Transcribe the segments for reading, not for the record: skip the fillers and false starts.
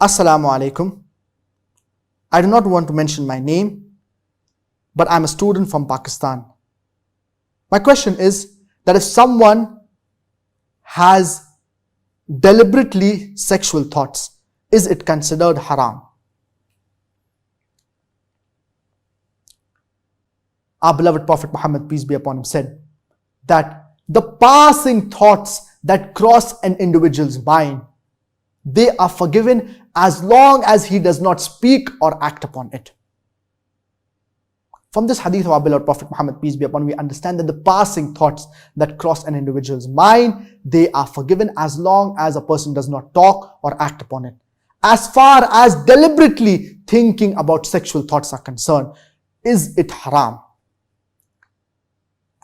Assalamu alaikum. I do not want to mention my name, but I'm a student from Pakistan. My question is that if someone has deliberately sexual thoughts, is it considered haram? Our beloved Prophet Muhammad, peace be upon him, said that the passing thoughts that cross an individual's mind, they are forgiven as long as he does not speak or act upon it. From this hadith of our beloved Prophet Muhammad, peace be upon him, we understand that the passing thoughts that cross an individual's mind, they are forgiven as long as a person does not talk or act upon it. As far as deliberately thinking about sexual thoughts are concerned, is it haram?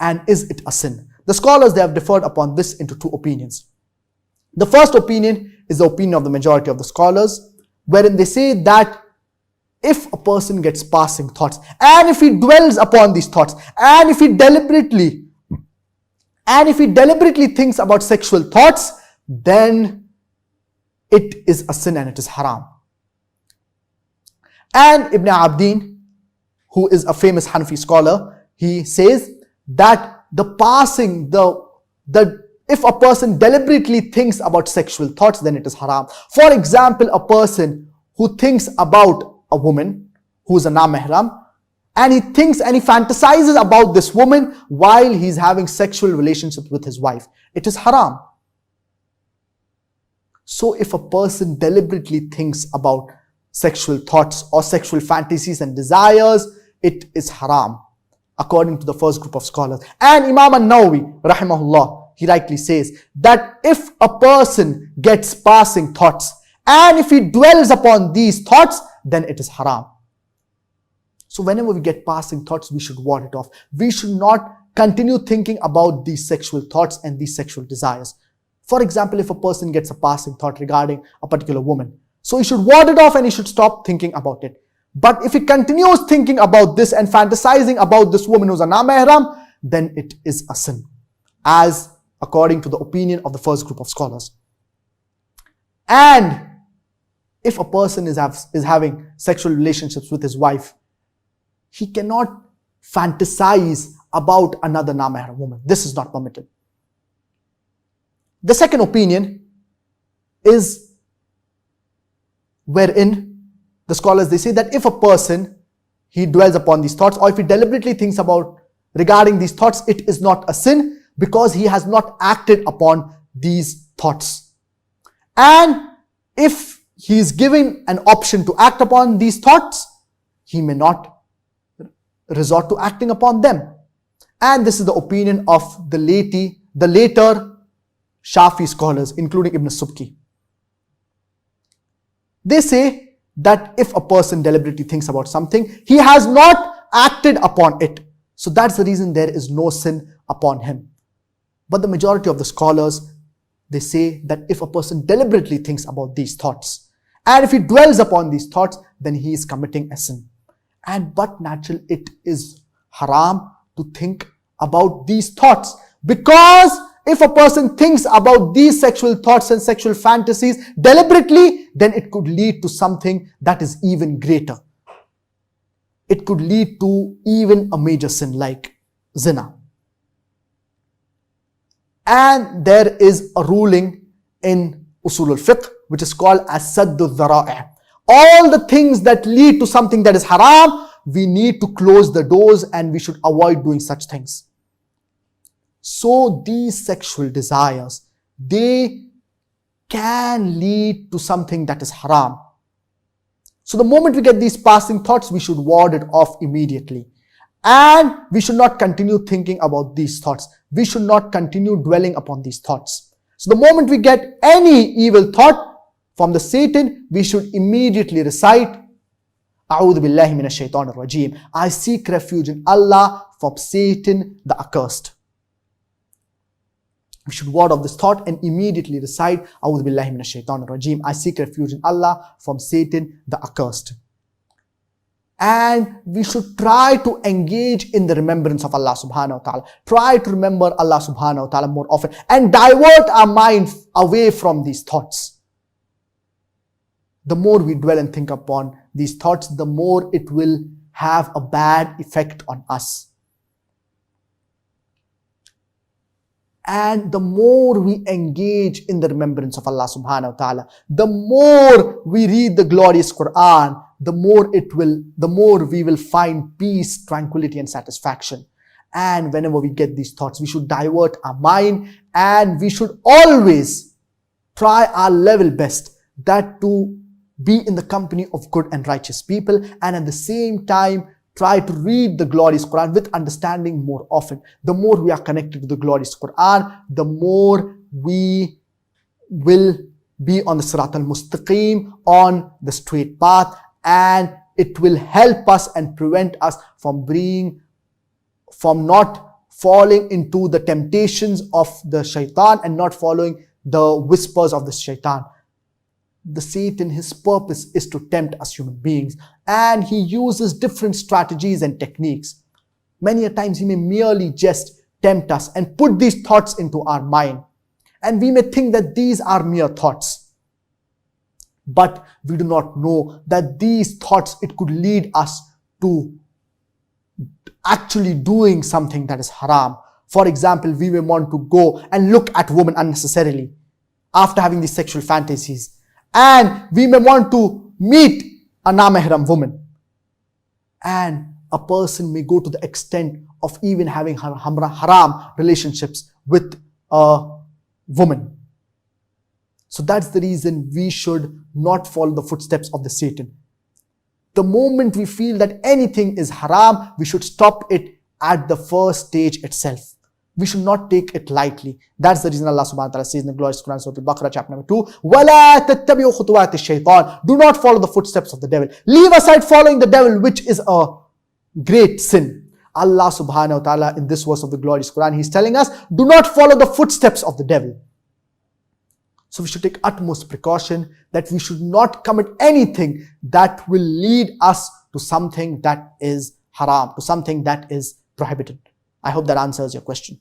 And is it a sin? The scholars, they have differed upon this into two opinions. The first opinion is the opinion of the majority of the scholars, wherein they say that if a person gets passing thoughts, and if he dwells upon these thoughts, and if he deliberately thinks about sexual thoughts, then it is a sin and it is haram. And Ibn Abdin, who is a famous Hanafi scholar, he says that if a person deliberately thinks about sexual thoughts, then it is haram. For example, a person who thinks about a woman who is a na-mahram, and he thinks and he fantasizes about this woman while he's having sexual relationships with his wife, it is haram. So if a person deliberately thinks about sexual thoughts or sexual fantasies and desires, it is haram, according to the first group of scholars. And Imam an-Nawawi, rahimahullah, he rightly says that if a person gets passing thoughts and if he dwells upon these thoughts, then it is haram. So whenever we get passing thoughts, we should ward it off. We should not continue thinking about these sexual thoughts and these sexual desires. For example, if a person gets a passing thought regarding a particular woman, so he should ward it off and he should stop thinking about it. But if he continues thinking about this and fantasizing about this woman who's a na-mahram, then it is a sin, as according to the opinion of the first group of scholars. And if a person is having sexual relationships with his wife, he cannot fantasize about another na-mahram woman. This is not permitted. The second opinion is wherein the scholars, they say that if a person, he dwells upon these thoughts, or if he deliberately thinks about regarding these thoughts, it is not a sin because he has not acted upon these thoughts. And if he is given an option to act upon these thoughts, he may not resort to acting upon them. And this is the opinion of the later Shafi scholars, including Ibn Subki. They say that if a person deliberately thinks about something, he has not acted upon it. So that's the reason there is no sin upon him. But the majority of the scholars, they say that if a person deliberately thinks about these thoughts, and if he dwells upon these thoughts, then he is committing a sin. But naturally, it is haram to think about these thoughts, because if a person thinks about these sexual thoughts and sexual fantasies deliberately, then it could lead to something that is even greater. It could lead to even a major sin like zina. And there is a ruling in Usul al-Fiqh which is called as Saddu al-Dhara'i'. All the things that lead to something that is haram, we need to close the doors and we should avoid doing such things. So these sexual desires, they can lead to something that is haram. So the moment we get these passing thoughts, we should ward it off immediately. And we should not continue thinking about these thoughts. We should not continue dwelling upon these thoughts. So the moment we get any evil thought from the Satan, we should immediately recite, A'udhu billahi minash shaitanir rajim. I seek refuge in Allah from Satan the accursed. We should ward off this thought and immediately recite, A'udhu billahi minash shaitanir rajim. I seek refuge in Allah from Satan the accursed. And we should try to engage in the remembrance of Allah subhanahu wa ta'ala. Try to remember Allah subhanahu wa ta'ala more often and divert our mind away from these thoughts. the more we dwell and think upon these thoughts, the more it will have a bad effect on us. And the more we engage in the remembrance of Allah subhanahu wa ta'ala, the more we read the glorious Quran, the more we will find peace, tranquility and satisfaction. And whenever we get these thoughts, we should divert our mind, and we should always try our level best that to be in the company of good and righteous people, and at the same time try to read the glorious Quran with understanding more often. The more we are connected to the glorious Quran, the more we will be on the Sirat al-Mustaqim, on the straight path, and it will help us and prevent us from not falling into the temptations of the shaitan and not following the whispers of the shaitan. The Satan, his purpose is to tempt us human beings, and he uses different strategies and techniques. Many a times he may merely just tempt us and put these thoughts into our mind, and we may think that these are mere thoughts, but we do not know that these thoughts, it could lead us to actually doing something that is haram. For example, we may want to go and look at women unnecessarily after having these sexual fantasies. And we may want to meet a namahram woman. And a person may go to the extent of even having haram relationships with a woman. So that's the reason we should not follow the footsteps of the Satan. The moment we feel that anything is haram, we should stop it at the first stage itself. We should not take it lightly. That's the reason Allah subhanahu wa ta'ala says in the glorious Quran, Surah Al-Baqarah, chapter number 2, وَلَا تَتَّبِعُوا خُطُوَاتِ الشَّيْطَانِ. Do not follow the footsteps of the devil. Leave aside following the devil, which is a great sin. Allah subhanahu wa ta'ala in this verse of the glorious Quran, He's telling us, do not follow the footsteps of the devil. So we should take utmost precaution that we should not commit anything that will lead us to something that is haram, to something that is prohibited. I hope that answers your question.